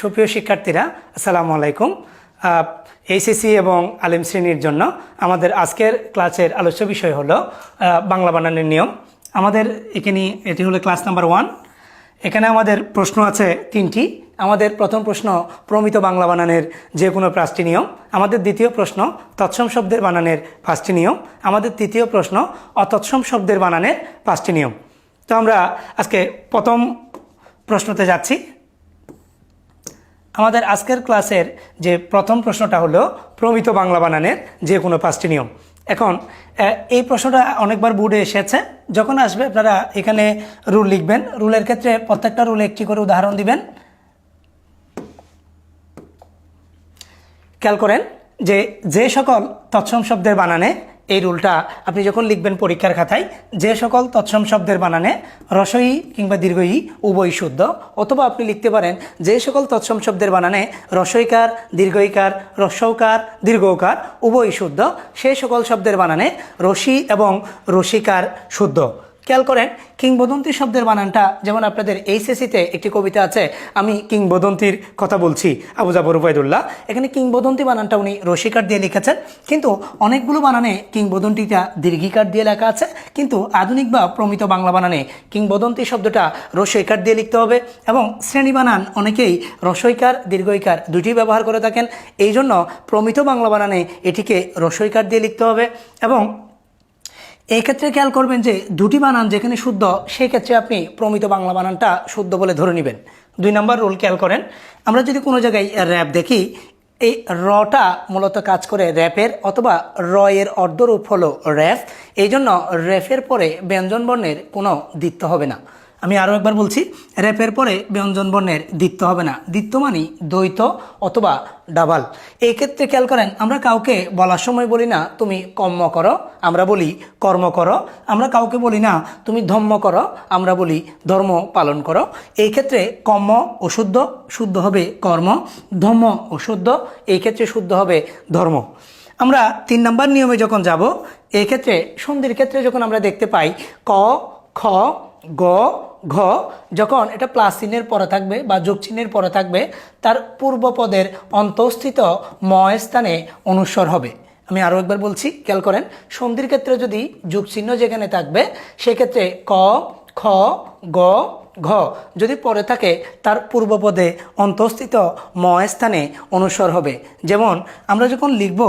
সুপ্রিয় শিক্ষার্থীরা, আসসালামু আলাইকুম। এইচএসসি এবং আলিম শ্রেণীর জন্য আমাদের আজকের ক্লাসের আলোচ্য বিষয় হলো বাংলা বানানের নিয়ম। আমাদের এটি হলো ক্লাস নাম্বার 1। এখানে আমাদের প্রশ্ন আছে 3টি। আমাদের প্রথম প্রশ্ন প্রমিত বাংলা বানানের যে কোনো 5টি নিয়ম। আমাদের দ্বিতীয় প্রশ্ন তৎসম শব্দের বানানের 5টি নিয়ম। আমাদের তৃতীয় প্রশ্ন অতৎসম শব্দের বানানের 5টি নিয়ম। তো আমরা আজকে প্রথম প্রশ্নতে যাচ্ছি। আমাদের আজকের ক্লাসের যে প্রথম প্রশ্নটা হলো প্রমিত বাংলা বানানের যে কোনো 5টি নিয়ম। এখন এই প্রশ্নটা অনেকবার বোর্ডে এসেছে। যখন আসবে আপনারা এখানে রুল লিখবেন। রুলের ক্ষেত্রে প্রত্যেকটা রুলে একটি করে উদাহরণ দিবেন। খেয়াল করেন যে সকল তৎসম শব্দের বানানে, এই রুলটা আপনি যখন লিখবেন পরীক্ষার খাতায়, যে সকল তৎসম শব্দের বানানে রসই কিংবা দীর্ঘই উভয় শুদ্ধ, অথবা আপনি লিখতে পারেন যে সকল তৎসম শব্দের বানানে রসইকার, দীর্ঘইকার, রস্যৌকার, দীর্ঘৌকার উভয় শুদ্ধ, সেই সকল শব্দের বানানে রসি এবং রসিকার শুদ্ধ। খেয়াল করেন কিংবদন্তি শব্দের বানানটা, যেমন আপনাদের এইচএসসিতে একটি কবিতা আছে, আমি কিংবদন্তির কথা বলছি, আবু জাফর উবাইদুল্লাহ। এখানে কিংবদন্তি বানানটা উনি রসিকার দিয়ে লিখেছেন, কিন্তু অনেকগুলো বানানে কিংবদন্তিটা দীর্ঘিকার দিয়ে লেখা আছে। কিন্তু আধুনিক বা প্রমিত বাংলা বানানে কিংবদন্তি শব্দটা রসইকার দিয়ে লিখতে হবে। এবং শ্রেণী বানান অনেকেই রসইকার, দীর্ঘইকার দুটি ব্যবহার করে থাকেন। এই জন্য প্রমিত বাংলা বানানে এটিকে রসইকার দিয়ে লিখতে হবে। এবং এই ক্ষেত্রে খেয়াল করবেন যে দুটি বানান যেখানে শুদ্ধ, সেই ক্ষেত্রে আপনি প্রমিত বাংলা বানানটা শুদ্ধ বলে ধরে নেবেন। 2 নম্বর রুল খেয়াল করেন, আমরা যদি কোনো জায়গায় র্যাপ দেখি, এই রটা মূলত কাজ করে র্যাপের অথবা র এর অর্ধরূপ হলো র্যাফ। এই জন্য র্যাফের পরে ব্যঞ্জন বর্ণের কোনো দ্বিত্ব হবে না। আমি আরও একবার বলছি, র্যাপের পরে ব্যঞ্জন বর্ণের দ্বিত্ব হবে না। দ্বিত্ব মানে দ্বৈত অথবা ডাবল। এই ক্ষেত্রে খেয়াল করেন, আমরা কাউকে বলার সময় বলি না তুমি কর্ম করো, আমরা বলি কর্ম করো। আমরা কাউকে বলি না তুমি ধর্ম করো, আমরা বলি ধর্ম পালন করো। এই ক্ষেত্রে কর্ম অশুদ্ধ, শুদ্ধ হবে কর্ম। ধর্ম অশুদ্ধ, এই ক্ষেত্রে শুদ্ধ হবে ধর্ম। আমরা 3 নম্বর নিয়মে যখন যাব, এই ক্ষেত্রে সন্ধির ক্ষেত্রে যখন আমরা দেখতে পাই ক, খ, গ, ঘ, যখন এটা প্লাস চিহ্নের পরে থাকবে বা যোগ চিহ্নের পরে থাকবে, তার পূর্বপদের অন্তঃস্থিত ম স্থানে অনুস্বর হবে। আমি আরও একবার বলছি, খেয়াল করেন, সন্ধির ক্ষেত্রে যদি যোগ চিহ্ন যেখানে থাকবে, সেক্ষেত্রে ক, খ, গ, ঘ যদি পরে থাকে, তার পূর্বপদে অন্তঃস্থিত ম স্থানে অনুস্বর হবে। যেমন আমরা যখন লিখব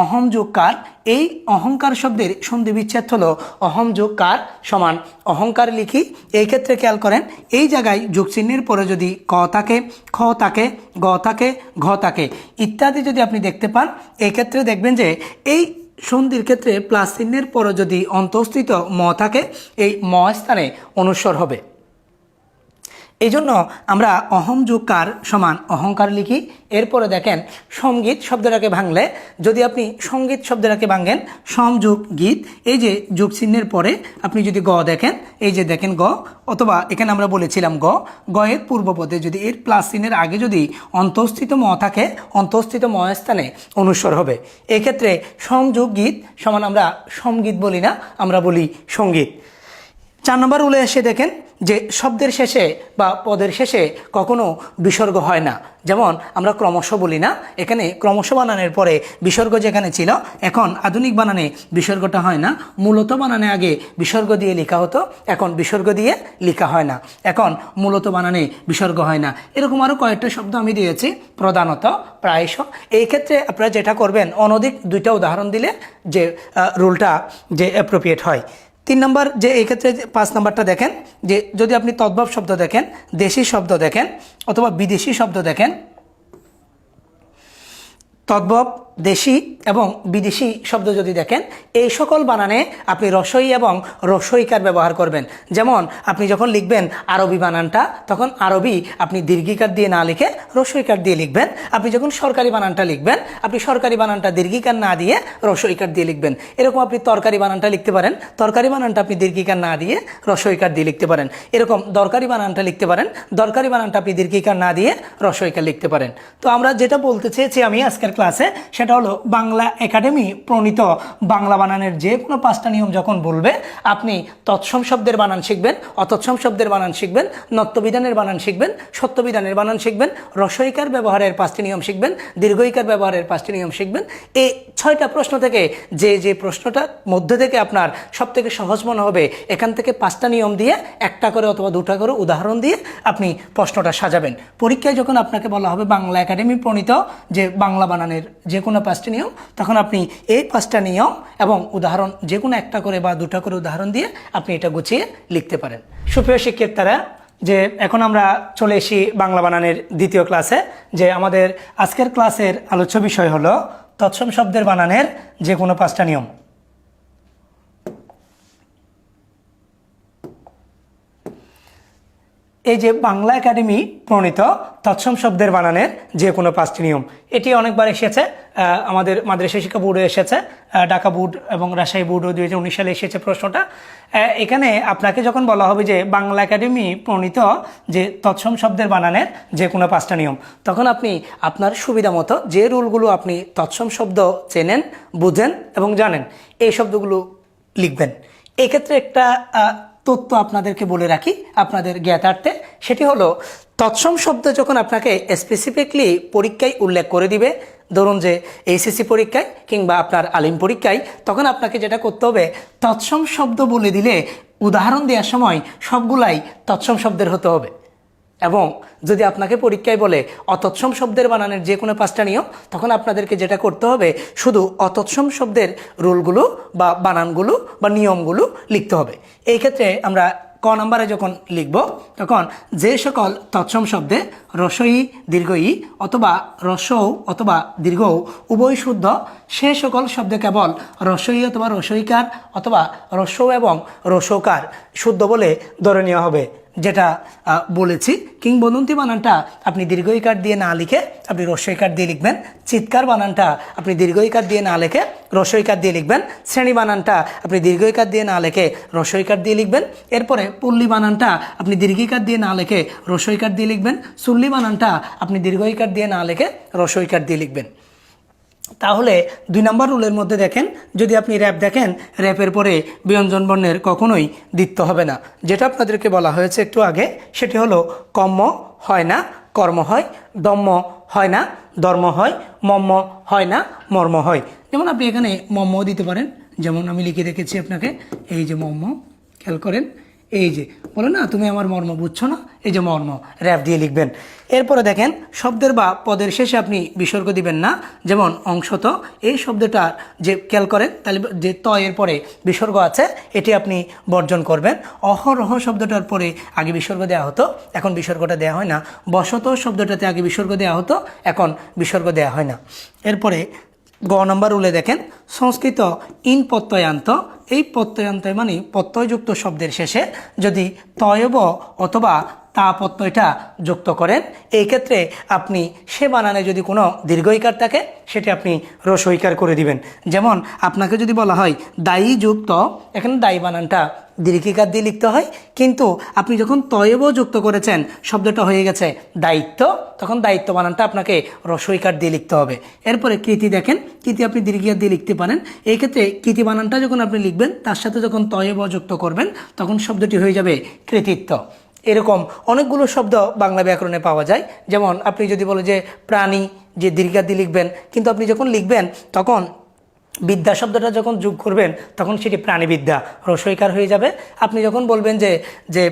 অহম যোগ কার, এই অহংকার শব্দের সন্ধি বিচ্ছেদ হলো অহম যোগ কার সমান অহংকার লিখি। এই ক্ষেত্রে খেয়াল করেন, এই জায়গায় যোগ চিহ্নের পরে যদি ক থাকে, খ থাকে, গ থাকে, ঘ থাকে ইত্যাদি যদি আপনি দেখতে পান, এই ক্ষেত্রে দেখবেন যে এই সন্ধির ক্ষেত্রে প্লাস চিহ্নের পরে যদি অন্তঃস্থিত ম থাকে, এই ম স্থানে অনুস্বর হবে। এই জন্য আমরা অহম যোগ কার সমান অহংকার লিখি। এরপরে দেখেন সঙ্গীত শব্দটাকে ভাঙলে, যদি আপনি সঙ্গীত শব্দটাকে ভাঙেন সম যোগ গীত, এই যে যোগ চিহ্নের পরে আপনি যদি গ দেখেন, এই যে দেখেন গ, অথবা এখানে আমরা বলেছিলাম গ, গ এর পূর্বপদে যদি এর প্লাস চিহ্নের আগে যদি অন্তঃস্থিত ম থাকে, অন্তঃস্থিত ম স্থানে অনুস্বর হবে। এক্ষেত্রে সম যোগ গীত সমান আমরা সমগীত বলি না, আমরা বলি সঙ্গীত। 4 নম্বর রুলে এসে দেখেন যে শব্দের শেষে বা পদের শেষে কখনো বিসর্গ হয় না। যেমন আমরা ক্রমশ বলি না, এখানে ক্রমশ বানানের পরে বিসর্গ যেখানে ছিল, এখন আধুনিক বানানে বিসর্গটা হয় না। মূলত বানানে আগে বিসর্গ দিয়ে লেখা হতো, এখন বিসর্গ দিয়ে লেখা হয় না। এখন মূলত বানানে বিসর্গ হয় না। এরকম আরও কয়েকটা শব্দ আমি দিয়েছি, প্রধানত, প্রায়শ। এই ক্ষেত্রে আপনারা যেটা করবেন, অনধিক 2টা উদাহরণ দিলে যে রুলটা যে অ্যাপ্রোপ্রিয়েট হয়। 3 নম্বর যে এই ক্ষেত্রে 5 নম্বরটা দেখেন, যে যদি আপনি তদ্ভব শব্দ দেখেন, দেশি শব্দ দেখেন অথবা বিদেশি শব্দ দেখেন, তদ্ভব, দেশি এবং বিদেশি শব্দ যদি দেখেন, এই সকল বানানে আপনি রসই এবং রসইকার ব্যবহার করবেন। যেমন আপনি যখন লিখবেন আরবি বানানটা, তখন আরবি আপনি দীর্ঘিকার দিয়ে না লিখে রসইকার দিয়ে লিখবেন। আপনি যখন সরকারি বানানটা লিখবেন, আপনি সরকারি বানানটা দীর্ঘিকার না দিয়ে রসইকার দিয়ে লিখবেন। এরকম আপনি তরকারি বানানটা লিখতে পারেন, তরকারি বানানটা আপনি দীর্ঘিকার না দিয়ে রসইকার দিয়ে লিখতে পারেন। এরকম দরকারি বানানটা লিখতে পারেন, দরকারি বানানটা আপনি দীর্ঘিকার না দিয়ে রসইকার লিখতে পারেন। তো আমরা যেটা বলতে চেয়েছি আমি আজকের ক্লাসে, সেটা হলো বাংলা একাডেমি প্রণীত বাংলা বানানের যে কোনো 5টা নিয়ম যখন বলবে আপনি তৎসম শব্দের বানান শিখবেন, অতৎসম শব্দের বানান শিখবেন, নত্যবিধানের বানান শিখবেন, সত্যবিধানের বানান শিখবেন, রসইকার ব্যবহারের 5টি নিয়ম শিখবেন, দীর্ঘইকার ব্যবহারের 5টি নিয়ম শিখবেন। এই 6টা প্রশ্ন থেকে যে প্রশ্নটার মধ্যে থেকে আপনার সবথেকে সহজ মনে হবে এখান থেকে 5টা নিয়ম দিয়ে একটা করে অথবা 2টা করে উদাহরণ দিয়ে আপনি প্রশ্নটা সাজাবেন। পরীক্ষায় যখন আপনাকে বলা হবে বাংলা একাডেমি প্রণীত যে বাংলা বানানের যে কোনো 5টি নিয়ম, তখন আপনি এই 5টা নিয়ম এবং উদাহরণ যে কোনো একটা করে বা 2টা করে উদাহরণ দিয়ে আপনি এটা গুছিয়ে লিখতে পারেন। সুপ্রিয় শিক্ষার্থীরা, যে এখন আমরা চলে এসি বাংলা বানানের দ্বিতীয় ক্লাসে। যে আমাদের আজকের ক্লাসের আলোচ্য বিষয় হলো তৎসম শব্দের বানানের যে কোনো 5টা নিয়ম। এই যে বাংলা একাডেমি প্রণীত তৎসম শব্দের বানানের যে কোনো 5টি নিয়ম, এটি অনেকবার এসেছে, আমাদের মাদ্রাসা শিক্ষা বোর্ডে এসেছে, ঢাকা বোর্ড এবং রাজশাহী বোর্ডও 2019 সালে এসেছে প্রশ্নটা। এখানে আপনাকে যখন বলা হবে যে বাংলা একাডেমি প্রণীত যে তৎসম শব্দের বানানের যে কোনো 5টা নিয়ম, তখন আপনি আপনার সুবিধা মতো যে রুলগুলো আপনি তৎসম শব্দ চেনেন, বুঝেন এবং জানেন এই শব্দগুলো লিখবেন। এক্ষেত্রে একটা তথ্য আপনাদেরকে বলে রাখি আপনাদের জ্ঞাতার্থে, সেটি হলো তৎসম শব্দ যখন আপনাকে স্পেসিফিকলি পরীক্ষায় উল্লেখ করে দিবে, ধরুন যে এইচএসসি পরীক্ষায় কিংবা আপনার আলিম পরীক্ষায়, তখন আপনাকে যেটা করতে হবে তৎসম শব্দ বলে দিলে উদাহরণ দেওয়ার সময় সবগুলাই তৎসম শব্দের হতে হবে। এবং যদি আপনাকে পরীক্ষায় বলে অতৎসম শব্দের বানানের যে কোনো 5টা নিয়ম, তখন আপনাদেরকে যেটা করতে হবে শুধু অতৎসম শব্দের রুলগুলো বা বানানগুলো বা নিয়মগুলো লিখতে হবে। এই ক্ষেত্রে আমরা ক নম্বরে যখন লিখব, তখন যে সকল তৎসম শব্দে রসই দীর্ঘই অথবা রসৌ অথবা দীর্ঘ উভয় শুদ্ধ, সে সকল শব্দে কেবল রসই অথবা রসইকার অথবা রসৌ এবং রসৌকার শুদ্ধ বলে ধরে নেওয়া হবে। যেটা বলেছি, কিংবদন্তি বানানটা আপনি দীর্ঘইকার দিয়ে না লিখে আপনি রস্যইকার দিয়ে লিখবেন। চিৎকার বানানটা আপনি দীর্ঘইকার দিয়ে না লিখে রস্যইকার দিয়ে লিখবেন। শ্রেণী বানানটা আপনি দীর্ঘইকার দিয়ে না লিখে রস্যইকার দিয়ে লিখবেন। এরপরে পল্লী বানানটা আপনি দীর্ঘইকার দিয়ে না লিখে রস্যইকার দিয়ে লিখবেন। চুল্লি বানানটা আপনি দীর্ঘইকার দিয়ে না লিখে রস্যইকার দিয়ে লিখবেন। তাহলে 2 নম্বর রুলের মধ্যে দেখেন, যদি আপনি র্যাপ দেখেন, র্যাপের পরে ব্যঞ্জন বর্ণের কখনোই দ্বিত্ব হবে না। যেটা আপনাদেরকে বলা হয়েছে একটু আগে, সেটি হলো কম্ম হয় না কর্ম হয়, দম্ম হয় না ধর্ম হয়, মম্ম হয় না মর্ম হয়। যেমন আপনি এখানে মম্ম দিতে পারেন, যেমন আমি লিখে রেখেছি আপনাকে, এই যে মম্ম, খেয়াল করেন, এই যে বলে না তুমি আমার মর্ম বুঝছো না, এই যে মর্ম, র্যাপ দিয়ে লিখবেন। এরপরে দেখেন শব্দের বা পদের শেষে আপনি বিসর্গ দিবেন না। যেমন অংশত, এই শব্দটা যে খেয়াল করেন তাহলে যে ত এর পরে বিসর্গ আছে এটি আপনি বর্জন করবেন। অহরহ শব্দটার পরে আগে বিসর্গ দেওয়া হতো, এখন বিসর্গটা দেওয়া হয় না। বসত শব্দটাতে আগে বিসর্গ দেওয়া হতো, এখন বিসর্গ দেওয়া হয় না। এরপরে গ নম্বর রুলে দেখেন, সংস্কৃত ইন প্রত্যয়ান্ত, এই প্রত্যয়ান্ত মানে প্রত্যয়যুক্ত শব্দের শেষে যদি তয়ব অথবা তা প্রত্যয়টা যুক্ত করেন, এই ক্ষেত্রে আপনি সে বানানে যদি কোনো দীর্ঘইকার থাকে সেটি আপনি রস্যইকার করে দিবেন। যেমন আপনাকে যদি বলা হয় দায়ী যুক্ত, এখানে দায়ী বানানটা দীর্ঘিকার দিয়ে লিখতে হয়, কিন্তু আপনি যখন তয়ব যুক্ত করেছেন শব্দটা হয়ে গেছে দায়িত্ব, তখন দায়িত্ব বানানটা আপনাকে রস্যইকার দিয়ে লিখতে হবে। এরপরে কৃতি দেখেন, কৃতি আপনি দীর্ঘিকার দিয়ে লিখতে পারেন। এই ক্ষেত্রে কৃতি বানানটা যখন আপনি লিখবেন তার সাথে যখন তয়ব যুক্ত করবেন তখন শব্দটি হয়ে যাবে কৃতিত্ব। এরকম অনেকগুলো শব্দ বাংলা ব্যাকরণে পাওয়া যায়। যেমন আপনি যদি বলে যে প্রাণী, যে দীর্ঘিকার দিয়ে লিখবেন, কিন্তু আপনি যখন লিখবেন তখন বিদ্যা শব্দটা যখন যোগ করবেন তখন সেটি প্রাণীবিদ্যা, রস্যইকার হয়ে যাবে। আপনি যখন বলবেন যে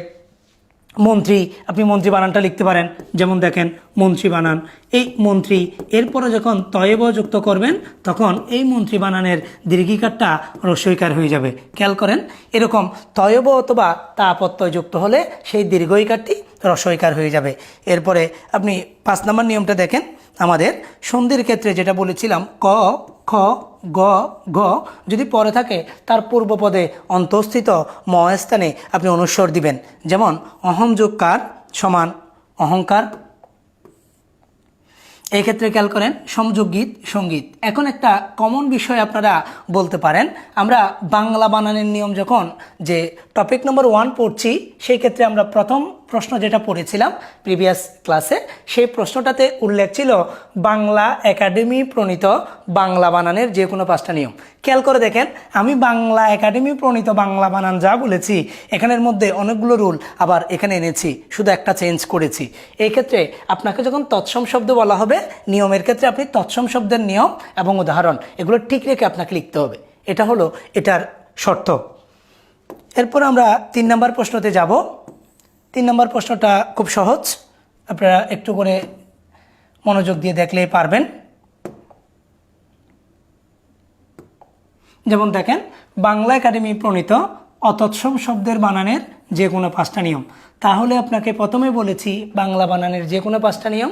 মন্ত্রী, আপনি মন্ত্রী বানানটা লিখতে পারেন, যেমন দেখেন মন্ত্রী বানান, এই মন্ত্রী, এরপরে যখন তয়ব যুক্ত করবেন তখন এই মন্ত্রী বানানের দীর্ঘিকারটা রস্যইকার হয়ে যাবে। খেয়াল করেন, এরকম তয়ব অথবা তা প্রত্যয় যুক্ত হলে সেই দীর্ঘইকারটি রস্যইকার হয়ে যাবে। এরপরে আপনি 5 নম্বর নিয়মটা দেখেন, আমাদের সন্ধির ক্ষেত্রে যেটা বলেছিলাম ক, খ, গ, ঘ যদি পরে থাকে তার পূর্ব পদে অন্তঃস্থিত ম স্থানে আপনি অনুস্বর দিবেন। যেমন অহম যোগ কার সমান অহংকার। এই ক্ষেত্রে খেয়াল করেন সমযোগ গীত সঙ্গীত। এখন একটা কমন বিষয় আপনারা বলতে পারেন, আমরা বাংলা বানানের নিয়ম যখন যে টপিক নম্বর 1 পড়ছি সেই ক্ষেত্রে আমরা প্রথম প্রশ্ন যেটা পড়েছিলাম প্রিভিয়াস ক্লাসে, সেই প্রশ্নটাতে উল্লেখ ছিল বাংলা একাডেমি প্রণীত বাংলা বানানের যে কোনো 5টা নিয়ম। খেয়াল করে দেখেন, আমি বাংলা একাডেমি প্রণীত বাংলা বানান যা বলেছি এখানের মধ্যে অনেকগুলো রুল আবার এখানে এনেছি, শুধু একটা চেঞ্জ করেছি। এই ক্ষেত্রে আপনাকে যখন তৎসম শব্দ বলা হবে, নিয়মের ক্ষেত্রে আপনি তৎসম শব্দের নিয়ম এবং উদাহরণ এগুলো ঠিক রেখে আপনাকে লিখতে হবে। এটা হলো এটার শর্ত। এরপর আমরা 3 নম্বর প্রশ্নতে যাব। 3 নম্বর প্রশ্নটা খুব সহজ, আপনারা একটু করে মনোযোগ দিয়ে দেখলেই পারবেন। যেমন দেখেন, বাংলা একাডেমি প্রণীত অতৎসম শব্দের বানানের যে কোনো 5টা নিয়ম। তাহলে আপনাকে প্রথমে বলেছি বাংলা বানানের যে কোনো 5টা নিয়ম,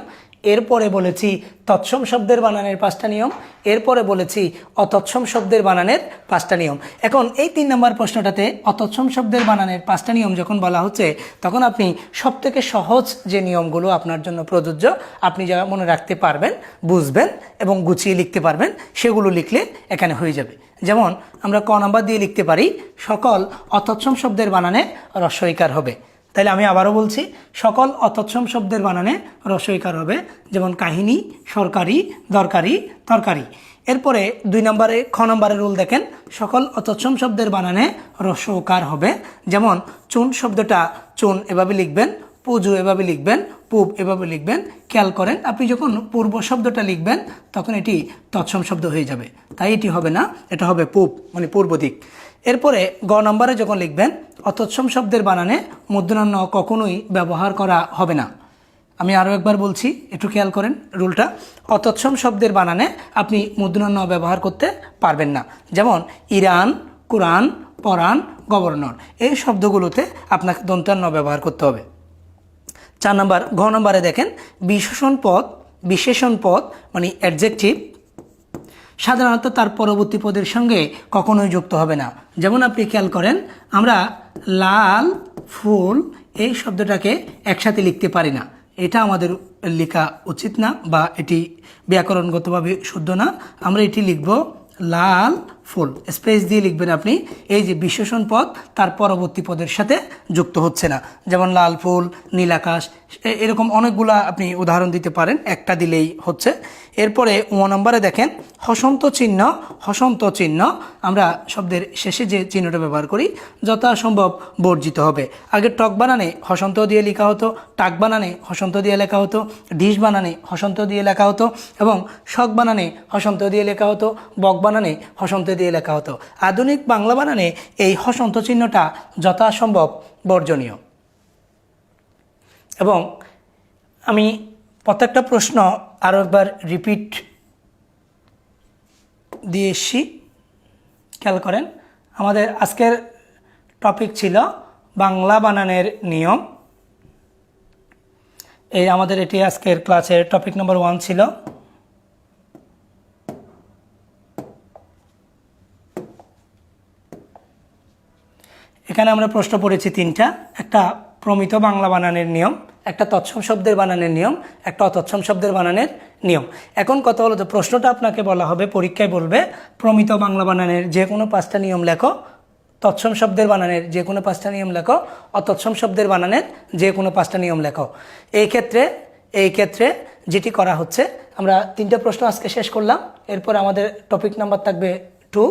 এরপরে বলেছি তৎসম শব্দের বানানের 5টা নিয়ম, এরপরে বলেছি অতৎসম শব্দের বানানের 5টা নিয়ম। এখন এই 3 নম্বর প্রশ্নটাতে অতৎসম শব্দের বানানের 5টা নিয়ম যখন বলা হচ্ছে, তখন আপনি সবথেকে সহজ যে নিয়মগুলো আপনার জন্য প্রযোজ্য, আপনি যা মনে রাখতে পারবেন, বুঝবেন এবং গুছিয়ে লিখতে পারবেন, সেগুলো লিখলে এখানে হয়ে যাবে। যেমন আমরা ক নাম্বার দিয়ে লিখতে পারি, সকল অতৎসম শব্দের বানানে হ্রস্বইকার হবে। তাহলে আমি আবারও বলছি, সকল অতৎসম শব্দের বানানে হ্রস্বইকার হবে। যেমন কাহিনী, সরকারি, দরকারি, তরকারি। এরপরে 2 নম্বরে খ নম্বরের রুল দেখেন, সকল অতৎসম শব্দের বানানে হ্রস্বকার হবে। যেমন চুন শব্দটা চুন এভাবে লিখবেন, পুজো এভাবে লিখবেন, পূব এভাবে লিখবেন। খেয়াল করেন, আপনি যখন পূর্ব শব্দটা লিখবেন তখন এটি তৎসম শব্দ হয়ে যাবে, তাই এটি হবে না, এটা হবে পূব, মানে পূর্ব দিক। এরপরে গ নম্বরে যখন লিখবেন, অতৎসম শব্দের বানানে মূর্ধন্য কখনোই ব্যবহার করা হবে না। আমি আরও একবার বলছি, একটু খেয়াল করেন রুলটা। অতৎসম শব্দের বানানে আপনি মূর্ধন্য ব্যবহার করতে পারবেন না। যেমন ইরান, কোরআন, পরাণ, গভর্নর, এই শব্দগুলোতে আপনাকে দন্তান্ন ব্যবহার করতে হবে। 4 নম্বর ঘ নম্বরে দেখেন, বিশেষণ পদ মানে অ্যাডজেক্টিভ সাধারণত তার পরবর্তী পদের সঙ্গে কখনোই যুক্ত হবে না। যেমন আপনি খেয়াল করেন, আমরা লাল ফুল এই শব্দটাকে একসাথে লিখতে পারি না, এটা আমাদের লেখা উচিত না, বা এটি ব্যাকরণগতভাবে শুদ্ধ না। আমরা এটি লিখব লাল ফুল, স্পেস দিয়ে লিখবেন আপনি। এই যে বিশেষণ পদ তার পরবর্তী পদের সাথে যুক্ত হচ্ছে না। যেমন লাল ফুল, নীল আকাশ, এরকম অনেকগুলা আপনি উদাহরণ দিতে পারেন, একটা দিলেই হচ্ছে। এরপরে নম্বরে দেখেন, হসন্ত চিহ্ন আমরা শব্দের শেষে যে চিহ্নটা ব্যবহার করি যথাসম্ভব বর্জিত হবে। আগে টক বানানে হসন্ত দিয়ে লেখা হতো, টাক বানানে হসন্ত দিয়ে লেখা হতো, ঢিস বানানে হসন্ত দিয়ে লেখা হতো, এবং শক বানানে হসন্ত দিয়ে লেখা হতো, বক বানানে হসন্ত দিয়ে লেখা হতো। আধুনিক বাংলা বানানে এই হসন্ত চিহ্নটা যথাসম্ভব বর্জনীয়। এবং আমি প্রত্যেকটা প্রশ্ন আরও একবার রিপিট দিয়ে এসছি, খেয়াল করেন। আমাদের আজকের টপিক ছিল বাংলা বানানের নিয়ম। আমাদের এটি আজকের ক্লাসের টপিক নম্বর 1 ছিল। এখানে আমরা প্রশ্ন পড়েছি 3টা, একটা প্রমিত বাংলা বানানের নিয়ম, একটা তৎসম শব্দের বানানের নিয়ম, একটা অতৎসম শব্দের বানানের নিয়ম। এখন কথা হলো, যে প্রশ্নটা আপনাকে বলা হবে, পরীক্ষায় বলবে প্রমিত বাংলা বানানের যে কোনো 5টা নিয়ম লেখো, তৎসম শব্দের বানানের যে কোনো 5টা নিয়ম লেখো, অতৎসম শব্দের বানানের যে কোনো 5টা নিয়ম লেখো। এই ক্ষেত্রে যেটি করা হচ্ছে, আমরা 3টা প্রশ্ন আজকে শেষ করলাম। এরপর আমাদের টপিক নাম্বার থাকবে 2।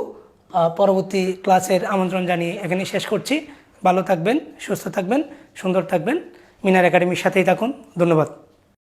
পরবর্তী ক্লাসের আমন্ত্রণ জানিয়ে এখানে শেষ করছি। ভালো থাকবেন, সুস্থ থাকবেন, সুন্দর থাকবেন। মিনার একাডেমির সাথেই থাকুন। ধন্যবাদ।